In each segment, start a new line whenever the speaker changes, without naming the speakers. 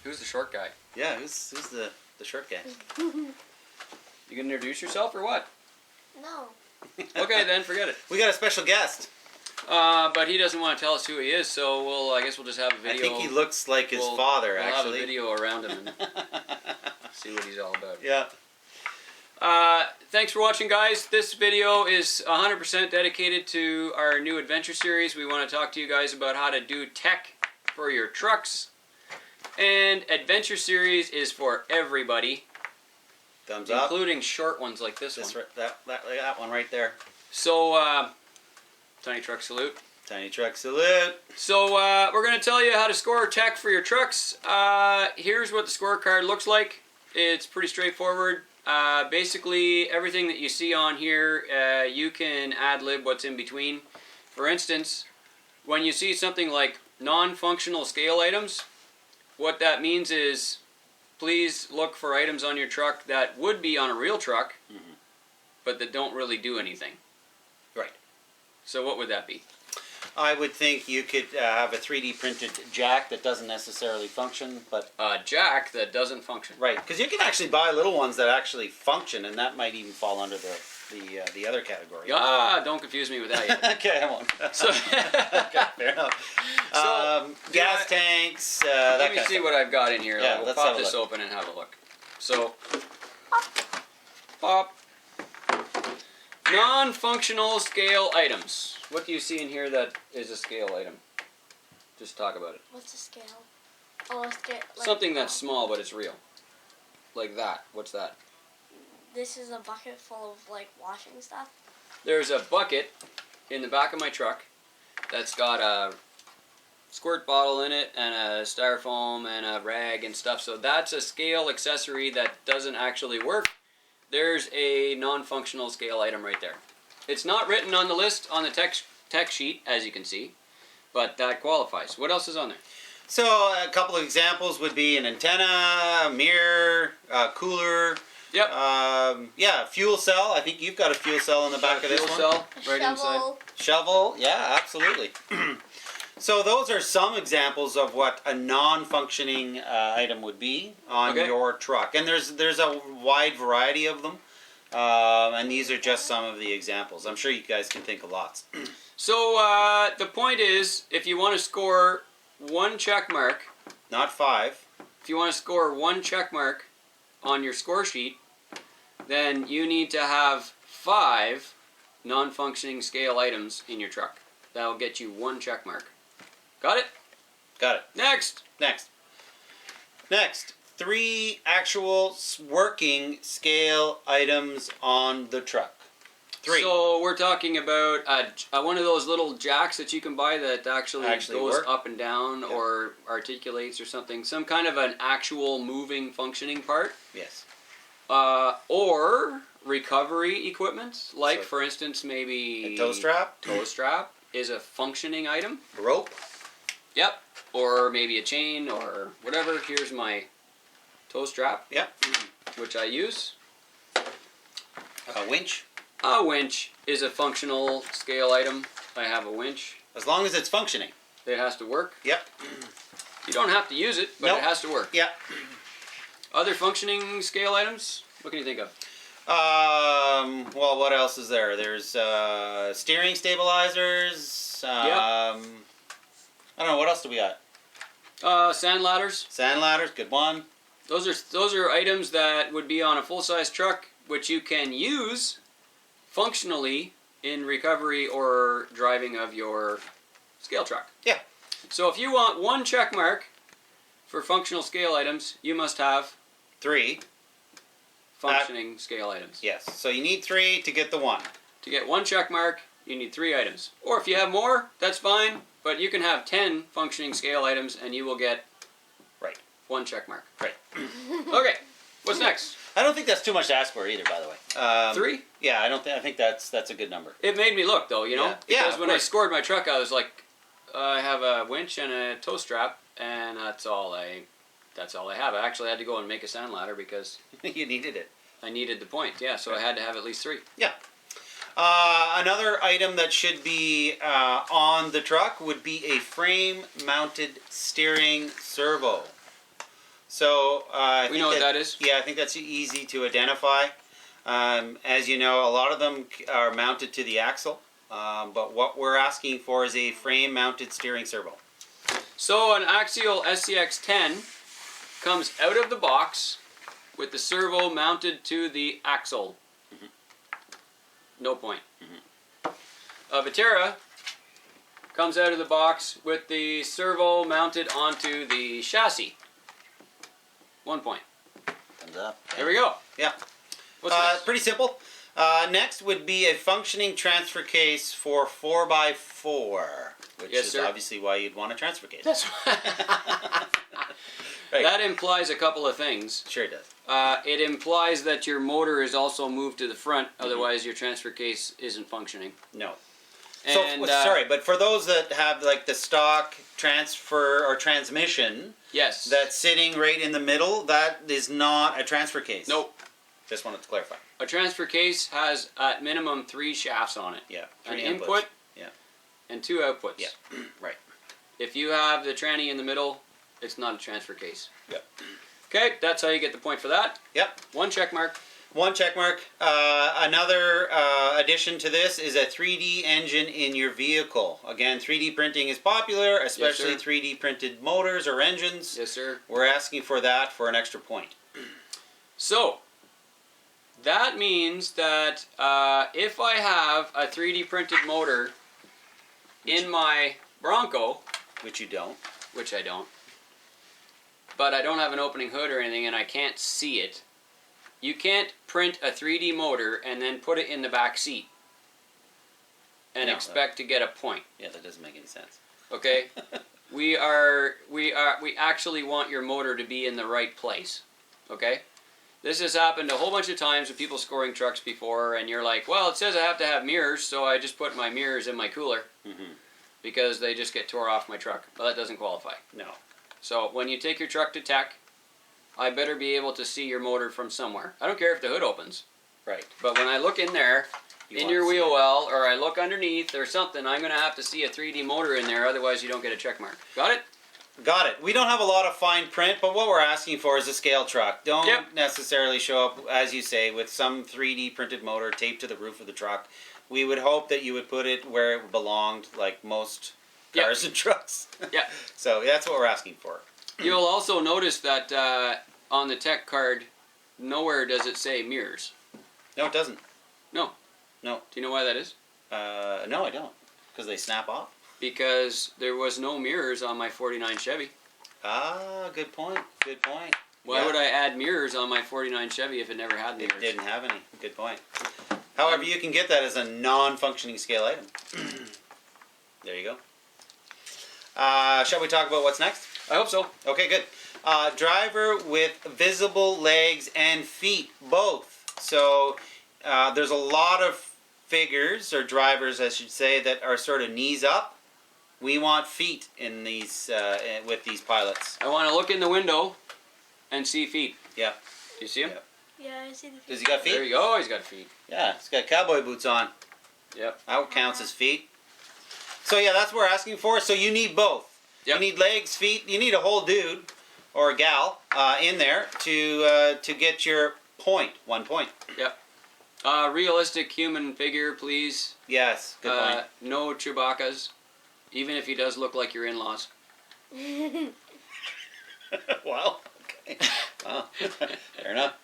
Who's the short guy?
Yeah, who's the short guy?
You gonna introduce yourself or what?
No.
Okay, then forget it.
We got a special guest.
But he doesn't want to tell us who he is, so I guess we'll just have a video.
I think he looks like his father,
we'll
actually.
We'll have a video around him and see what he's all about.
Yeah.
Thanks for watching, guys. This video is 100% dedicated to our new adventure series. We want to talk to you guys about how to do tech for your trucks. And adventure series is for everybody.
Thumbs up.
Including short ones like this one.
That one right there.
So, Tiny Truck salute.
Tiny Truck salute.
So, we're going to tell you how to score tech for your trucks. Here's what the scorecard looks like. It's pretty straightforward. Basically, everything that you see on here, you can ad-lib what's in between. For instance, when you see something like non-functional scale items, what that means is please look for items on your truck that would be on a real truck, but that don't really do anything.
Right.
So what would that be?
I would think you could have a 3D printed jack that doesn't necessarily function, but...
A jack that doesn't function.
Right, because you can actually buy little ones that actually function, and that might even fall under the other category.
Don't confuse me with that yet.
Okay, I won't.
So,
okay, fair enough.
So,
gas tanks,
let me see what I've got in here.
Yeah,
we'll
let's
pop
have a
this
look.
open and have a look. So, pop. Non-functional scale items. What do you see in here that is a scale item? Just talk about it.
What's a scale? Oh, a scale. Like,
Something that's small but it's real. Like that. What's that?
This is a bucket full of like washing stuff.
There's a bucket in the back of my truck that's got a squirt bottle in it and a styrofoam and a rag and stuff. So that's a scale accessory that doesn't actually work. There's a non-functional scale item right there. It's not written on the list on the tech sheet, as you can see, but that qualifies. What else is on there?
So a couple of examples would be an antenna, a mirror, a cooler.
Yep.
Yeah, fuel cell. I think you've got a fuel cell in the back of this one.
Fuel cell right
shovel.
inside.
Shovel. Yeah, absolutely. So those are some examples of what a non-functioning item would be on your truck, and there's a wide variety of them, and these are just some of the examples. I'm sure you guys can think of lots.
So the point is, if you want to score one check mark,
not 5.
if you want to score one check mark on your score sheet, then you need to have 5 non-functioning scale items in your truck. That will get you 1 check mark. Got it?
Got it.
Next.
3 actual working scale items on the truck. 3.
So we're talking about one of those little jacks that you can buy that actually goes
work.
up and down or articulates or something. Some kind of an actual moving, functioning part.
Yes.
Or recovery equipment, like for instance maybe
a tow strap.
Tow strap is a functioning item.
Rope.
Yep. Or maybe a chain or whatever. Here's my tow strap.
Yep.
Which I use.
A winch.
A winch is a functional scale item. I have a winch.
As long as it's functioning.
It has to work.
Yep.
You don't have to use it, but it has to work.
Yep.
Other functioning scale items? What can you think of?
Well, what else is there? There's steering stabilizers. I don't know, what else do we got?
Sand ladders.
Sand ladders, good one.
Those are items that would be on a full-size truck, which you can use functionally in recovery or driving of your scale truck.
Yeah.
So if you want 1 check mark for functional scale items, you must have
3
functioning scale items.
Yes. So you need 3 to get the 1.
To get 1 check mark, you need 3 items. Or if you have more, that's fine, but you can have 10 functioning scale items and you will get 1 check mark.
Right.
Okay, what's next?
I don't think that's too much to ask for either, by the way.
3?
Yeah, I think that's a good number.
It made me look though, you know?
Yeah.
Because when I scored my truck, I was like, I have a winch and a tow strap, and that's all I have. I actually had to go and make a sand ladder because
you needed it.
I needed the point, yeah, so I had to have at least 3.
Yeah. Another item that should be on the truck would be a frame-mounted steering servo. So
We know what that is.
Yeah, I think that's easy to identify. As you know, a lot of them are mounted to the axle, but what we're asking for is a frame-mounted steering servo.
So an axial SCX-10 comes out of the box with the servo mounted to the axle. No point. A Vitera comes out of the box with the servo mounted onto the chassis. 1 point.
Thumbs up.
There we go.
Yeah.
What's next?
Pretty simple. Next would be a functioning transfer case for 4x4, which
Yes,
is
sir.
obviously why you'd want a transfer case.
That's
Right.
That implies a couple of things.
Sure it does.
It implies that your motor is also moved to the front, otherwise your transfer case isn't functioning.
No.
And,
So, sorry, but for those that have like the stock transfer or transmission
yes.
that's sitting right in the middle, that is not a transfer case.
Nope.
Just wanted to clarify.
A transfer case has at minimum 3 shafts on it.
Yeah.
An
3
input
inputs. Yeah.
and 2 outputs.
Yeah. Right.
If you have the tranny in the middle, it's not a transfer case.
Yep.
Okay, that's how you get the point for that.
Yep.
1 check mark.
1 check mark. Another addition to this is a 3D engine in your vehicle. Again, 3D printing is popular, especially
Yes, sir.
3D printed motors or engines.
Yes, sir.
We're asking for that for an extra point.
So, that means that if I have a 3D printed motor in my Bronco,
Which you don't.
which I don't, but I don't have an opening hood or anything and I can't see it, you can't print a 3D motor and then put it in the back seat and
No,
expect to get a point.
Yeah, that doesn't make any sense.
Okay? we actually want your motor to be in the right place. Okay? This has happened a whole bunch of times with people scoring trucks before, and you're like, well, it says I have to have mirrors, so I just put my mirrors in my cooler because they just get tore off my truck. Well, that doesn't qualify.
No.
So when you take your truck to tech, I better be able to see your motor from somewhere. I don't care if the hood opens,
Right.
but when I look in there, in
want
your
to see
wheel
it.
well, or I look underneath or something, I'm going to have to see a 3D motor in there, otherwise you don't get a check mark. Got it?
Got it. We don't have a lot of fine print, but what we're asking for is a scale truck. Don't
Yep.
necessarily show up, as you say, with some 3D printed motor taped to the roof of the truck. We would hope that you would put it where it belonged, like most cars and trucks.
Yeah.
So that's what we're asking for.
You'll also notice that on the tech card, nowhere does it say mirrors.
No, it doesn't.
No.
No.
Do you know why that is?
No, I don't. Because they snap off.
Because there was no mirrors on my 49 Chevy.
Ah, good point. Good point.
Why
Yeah.
would I add mirrors on my 49 Chevy if it never had
It
mirrors?
didn't have any. Good point. However, you can get that as a non-functioning scale item. There you go. Shall we talk about what's next?
I hope so.
Okay, good. Driver with visible legs and feet, both. So there's a lot of figures, or drivers I should say, that are sort of knees up. We want feet in these with these pilots.
I want to look in the window and see feet.
Yeah.
Do you see him?
Yep.
Yeah, I see the feet.
Does he got
There
feet?
you go. He's got feet.
Yeah, he's got cowboy boots on.
Yep.
That counts as feet. So yeah, that's what we're asking for. So you need both.
Yep.
You need legs, feet. You need a whole dude or a gal in there to get your point. 1 point.
Yep. Realistic human figure, please.
Yes. Good point.
No Chewbacca's, even if he does look like your in-laws.
Well, okay. Well, fair enough.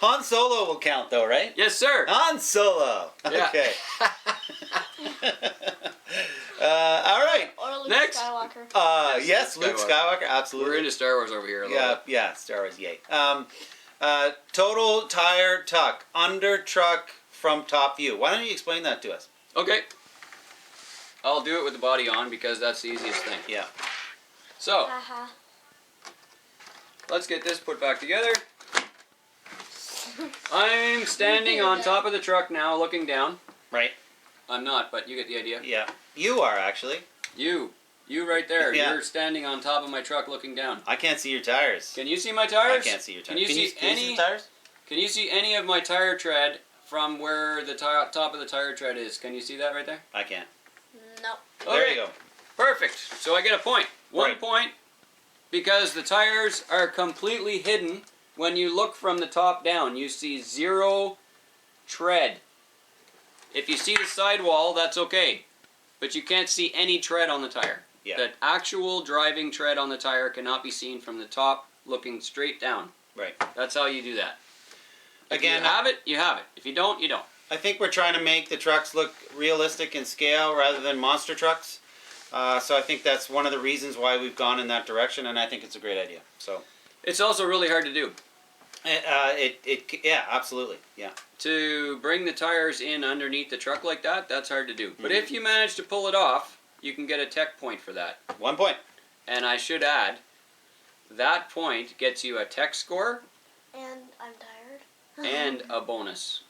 Han Solo will count though, right?
Yes, sir.
Han Solo.
Yeah.
Okay. All right.
Or Luke
Next.
Skywalker.
Yes, Luke Skywalker. Absolutely.
We're into Star Wars over here a little bit.
Yeah, Star Wars, yay. Total tire tuck, under truck from top view. Why don't you explain that to us?
Okay. I'll do it with the body on because that's the easiest thing.
Yeah.
So,
Haha.
let's get this put back together. I'm standing on top of the truck now, looking down.
Right.
I'm not, but you get the idea.
Yeah. You are, actually.
You right there.
Yeah.
You're standing on top of my truck, looking down.
I can't see your tires.
Can you see my
I
tires?
can't see your tires.
Can you see
can you see
any?
the tires?
Can you see any of my tire tread from where the top of the tire tread is. Can you see that right there?
I can't.
Nope.
There you go.
Perfect. So I get a point. One
Right.
point because the tires are completely hidden. When you look from the top down, you see zero tread. If you see the sidewall, that's okay. But you can't see any tread on the tire.
Yeah.
The actual driving tread on the tire cannot be seen from the top looking straight down.
Right.
That's how you do that. If
Again,
you have it, you have it. If you don't, you don't.
I think we're trying to make the trucks look realistic in scale rather than monster trucks. So I think that's one of the reasons why we've gone in that direction, and I think it's a great idea. So
It's also really hard to do.
yeah, absolutely, yeah.
To bring the tires in underneath the truck like that, that's hard to do. But
Mhm.
if you manage to pull it off, you can get a tech point for that.
1 point.
And I should add, that point gets you a tech score
And I'm tired.
and a bonus.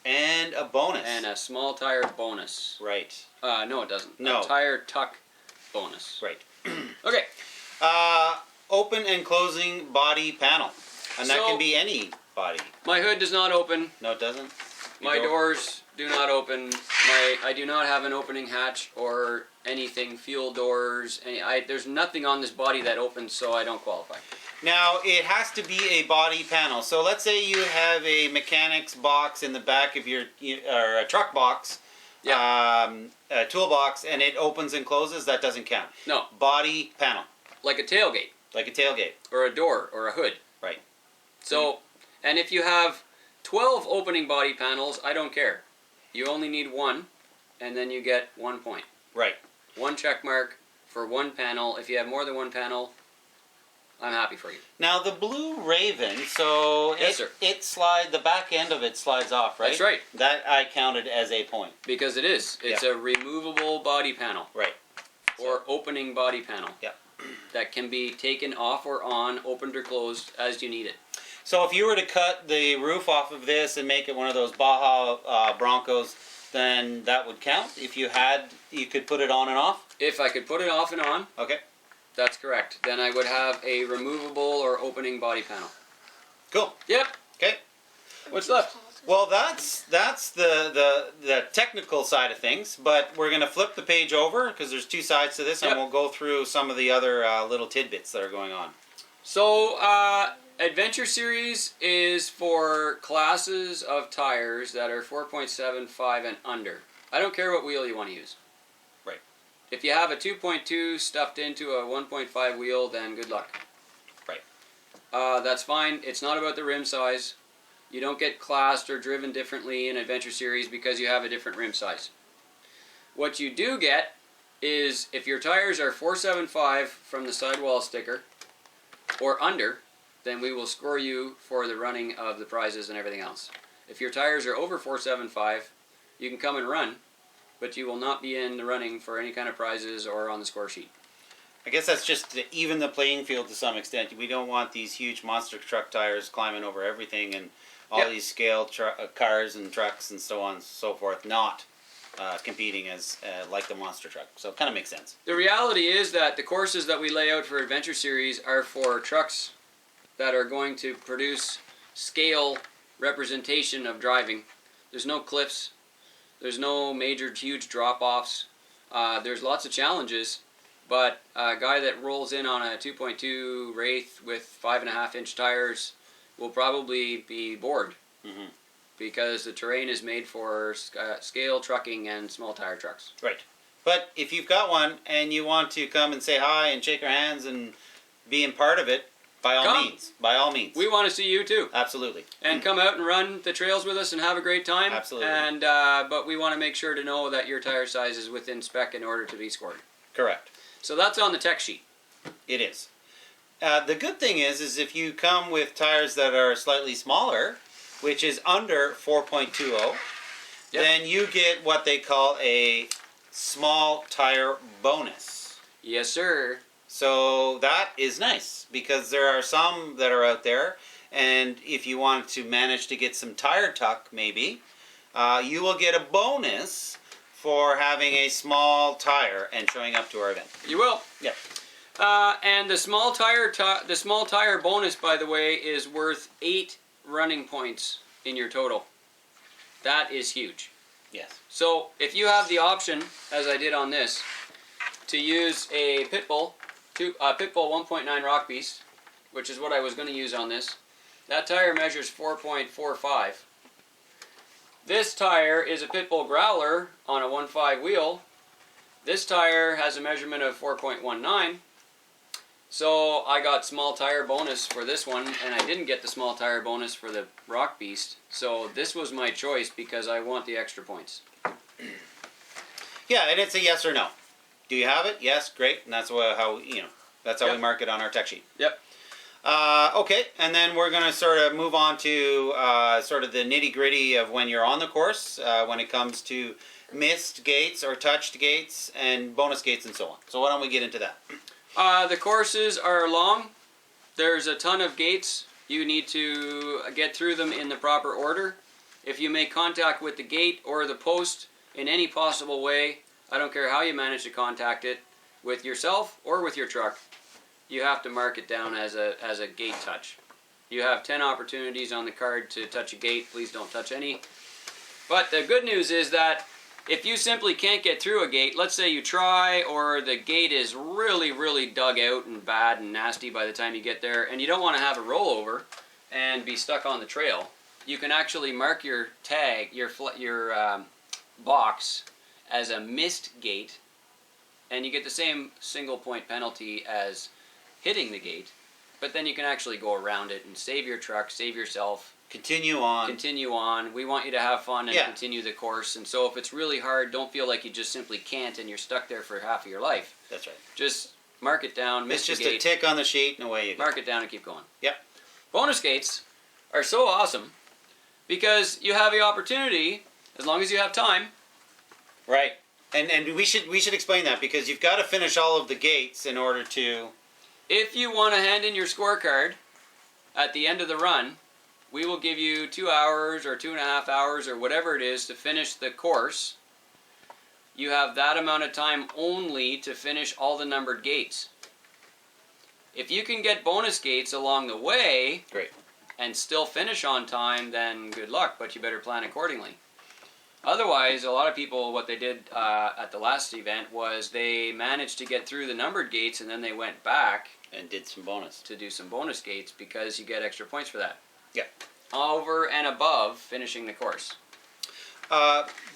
And a bonus.
And a small tire bonus.
Right.
No, it doesn't.
No.
A tire tuck bonus.
Right.
Okay.
Open and closing body panel. And that
So-
can be any body.
My hood does not open.
No, it doesn't? You
My
don't?
doors do not open. I do not have an opening hatch or anything. Fuel doors. There's nothing on this body that opens, so I don't qualify.
Now, it has to be a body panel. So let's say you have a mechanic's box in the back of your, or a truck box, a toolbox, and it opens and closes. That doesn't count.
No.
Body panel,
Like a tailgate.
like a tailgate.
Or a door or a hood.
Right.
So, and if you have 12 opening body panels, I don't care. You only need one, and then you get 1 point.
Right.
One check mark for one panel. If you have more than one panel, I'm happy for you.
Now the Blue Raven, so
Yes, sir.
the back end of it slides off, right?
That's right.
That I counted as a point.
Because it is. It's a removable body panel.
Right.
Or opening body panel.
Yeah.
That can be taken off or on, opened or closed as you need it.
So if you were to cut the roof off of this and make it one of those Baja Broncos, then that would count. If you could put it on and off.
If I could put it off and on,
Okay.
that's correct. Then I would have a removable or opening body panel.
Cool.
Yep.
Okay.
What's left?
Well, that's the technical side of things, but we're going to flip the page over because there's two sides to this, and
Yep.
we'll go through some of the other little tidbits that are going on.
So, Adventure Series is for classes of tires that are 4.75 and under. I don't care what wheel you want to use.
Right.
If you have a 2.2 stuffed into a 1.5 wheel, then good luck.
Right.
That's fine. It's not about the rim size. You don't get classed or driven differently in Adventure Series because you have a different rim size. What you do get is if your tires are 475 from the sidewall sticker or under, then we will score you for the running of the prizes and everything else. If your tires are over 475, you can come and run, but you will not be in the running for any kind of prizes or on the score sheet.
I guess that's just to even the playing field to some extent. We don't want these huge monster truck tires climbing over everything and all these scale cars and trucks and so on and so forth not competing as like the monster truck. So it kind of makes sense.
The reality is that the courses that we lay out for Adventure Series are for trucks that are going to produce scale representation of driving. There's no cliffs. There's no major huge drop-offs. There's lots of challenges, but a guy that rolls in on a 2.2 Wraith with 5.5-inch tires will probably be bored because the terrain is made for scale trucking and small tire trucks.
Right. But if you've got one and you want to come and say hi and shake our hands and be in part of it, by all means. By all means.
We want to see you too.
Absolutely.
And come out and run the trails with us and have a great time.
Absolutely.
And but we want to make sure to know that your tire size is within spec in order to be scored.
Correct.
So that's on the tech sheet.
It is. The good thing is if you come with tires that are slightly smaller, which is under 4.20, then you get what they call a small tire bonus.
Yes, sir.
So that is nice because there are some that are out there, and if you want to manage to get some tire tuck, maybe, you will get a bonus for having a small tire and showing up to our event.
You will.
Yep.
And the small tire bonus, by the way, is worth 8 running points in your total. That is huge.
Yes.
So if you have the option, as I did on this, to use a Pitbull 1.9 Rock Beast, which is what I was going to use on this, that tire measures 4.45. This tire is a Pitbull Growler on a 1.5 wheel. This tire has a measurement of 4.19. So I got small tire bonus for this one, and I didn't get the small tire bonus for the Rock Beast. So this was my choice because I want the extra points.
Yeah, and it's a yes or no. Do you have it? Yes, great. And that's how we mark it on our tech sheet.
Yep.
Okay, and then we're going to sort of move on to sort of the nitty-gritty of when you're on the course, when it comes to missed gates or touched gates and bonus gates and so on. So why don't we get into that?
The courses are long. There's a ton of gates. You need to get through them in the proper order. If you make contact with the gate or the post in any possible way, I don't care how you manage to contact it, with yourself or with your truck, you have to mark it down as a gate touch. You have 10 opportunities on the card to touch a gate. Please don't touch any. But the good news is that if you simply can't get through a gate, let's say you try, or the gate is really, really dug out and bad and nasty by the time you get there, and you don't want to have a rollover and be stuck on the trail, you can actually mark your tag, your box, as a missed gate, and you get the same single point penalty as hitting the gate, but then you can actually go around it and save your truck, save yourself.
Continue on.
Continue on. We want you to have fun and continue the course. And so if it's really hard, don't feel like you just simply can't and you're stuck there for half of your life.
That's right.
Just mark it down, miss
It's
the
just
gate,
a tick on the sheet and away you go.
mark it down and keep going.
Yep.
Bonus gates are so awesome because you have the opportunity, as long as you have time.
Right. And we should explain that because you've got to finish all of the gates in order to...
If you want to hand in your scorecard at the end of the run, we will give you 2 hours or 2.5 hours or whatever it is to finish the course. You have that amount of time only to finish all the numbered gates. If you can get bonus gates along the way,
great,
and still finish on time, then good luck, but you better plan accordingly. Otherwise, a lot of people, what they did at the last event was they managed to get through the numbered gates and then they went back
and did some bonus
to do some bonus gates because you get extra points for that.
Yeah.
Over and above finishing the course.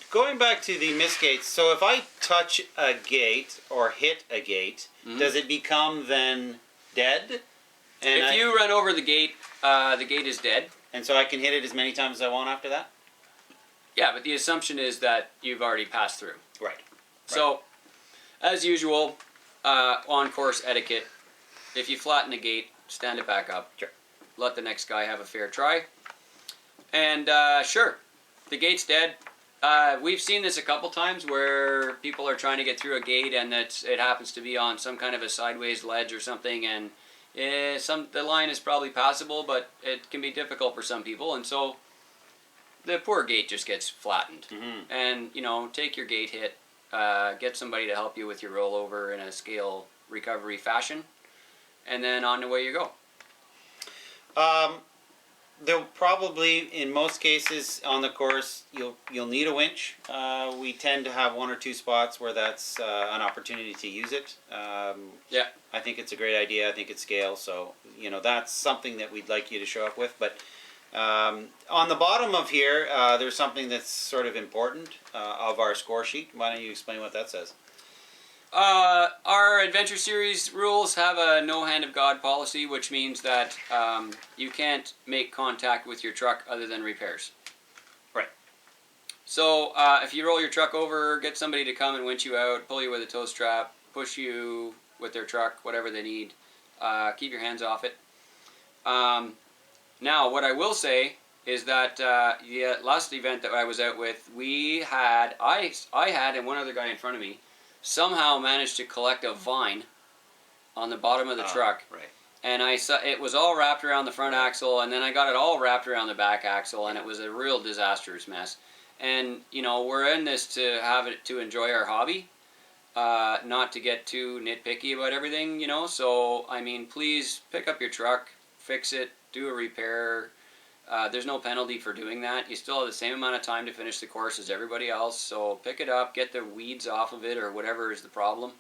Going back to the miss gates, so if I touch a gate or hit a gate, does it become then dead? And
if you run over the gate is dead.
And so I can hit it as many times as I want after that?
Yeah, but the assumption is that you've already passed through.
Right.
So, as usual, on-course etiquette, if you flatten a gate, stand it back up.
Sure.
Let the next guy have a fair try. And sure, the gate's dead. We've seen this a couple times where people are trying to get through a gate and it happens to be on some kind of a sideways ledge or something, and the line is probably passable, but it can be difficult for some people, and so the poor gate just gets flattened.
Mm-hmm.
And, take your gate hit, get somebody to help you with your rollover in a scale recovery fashion, and then on the way you go.
There'll probably, in most cases on the course, you'll need a winch. We tend to have 1 or 2 spots where that's an opportunity to use it.
Yeah.
I think it's a great idea. I think it's scale. So, that's something that we'd like you to show up with. But on the bottom of here, there's something that's sort of important of our score sheet. Why don't you explain what that says?
Our Adventure Series rules have a no hand of God policy, which means that you can't make contact with your truck other than repairs.
Right.
So if you roll your truck over, get somebody to come and winch you out, pull you with a tow strap, push you with their truck, whatever they need, keep your hands off it. Now, what I will say is that the last event that I was out with, I had and one other guy in front of me, somehow managed to collect a vine on the bottom of the truck.
Right.
And I saw it was all wrapped around the front axle, and then I got it all wrapped around the back axle, and it was a real disastrous mess. And we're in this to have it to enjoy our hobby, not to get too nitpicky about everything, So please pick up your truck, fix it, do a repair, there's no penalty for doing that. You still have the same amount of time to finish the course as everybody else. So pick it up, get the weeds off of it or whatever is the problem,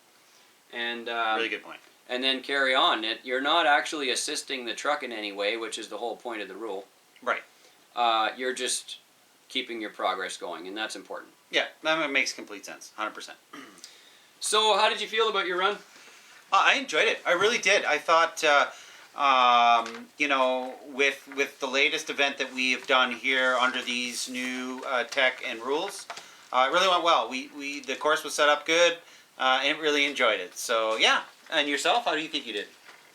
and
really good point.
And then carry on. You're not actually assisting the truck in any way, which is the whole point of the rule.
Right.
You're just keeping your progress going, and that's important.
Yeah, that makes complete sense. 100%.
So, how did you feel about your run?
I enjoyed it. I really did. I thought, you know, with the latest event that we have done here under these new tech and rules, it really went well. The course was set up good, and really enjoyed it. So, yeah. And yourself, how do you think you did?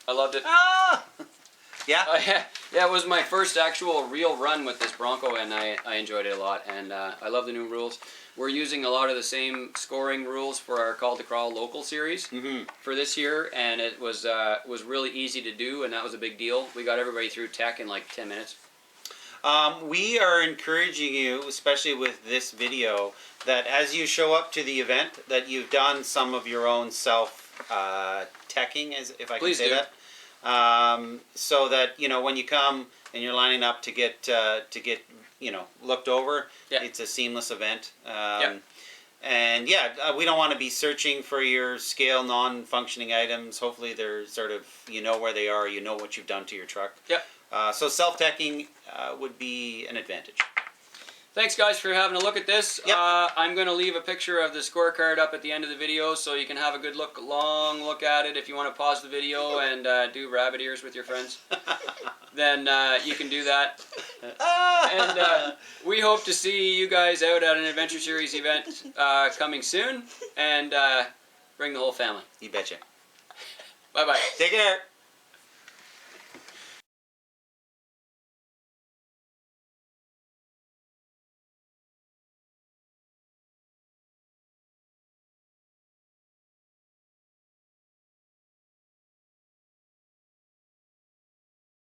I loved it.
Ah! Yeah?
Yeah, it was my first actual real run with this Bronco, and I enjoyed it a lot. And I love the new rules. We're using a lot of the same scoring rules for our Call to Crawl local series for this year, and it was really easy to do, and that was a big deal. We got everybody through tech in like 10 minutes.
We are encouraging you, especially with this video, that as you show up to the event, that you've done some of your own self-teching, if I can say that. So that, you know, when you come and you're lining up to get you know, looked over, it's a seamless event. And yeah, we don't want to be searching for your scale non-functioning items. Hopefully they're sort of, you know where they are, you know what you've done to your truck. So self-teching would be an advantage.
Thanks, guys, for having a look at this. I'm going to leave a picture of the scorecard up at the end of the video so you can have a good long look at it. If you want to pause the video and do rabbit ears with your friends, then you can do that. And we hope to see you guys out at an Adventure Series event coming soon, and bring the whole family.
You betcha.
Bye-bye.
Take care.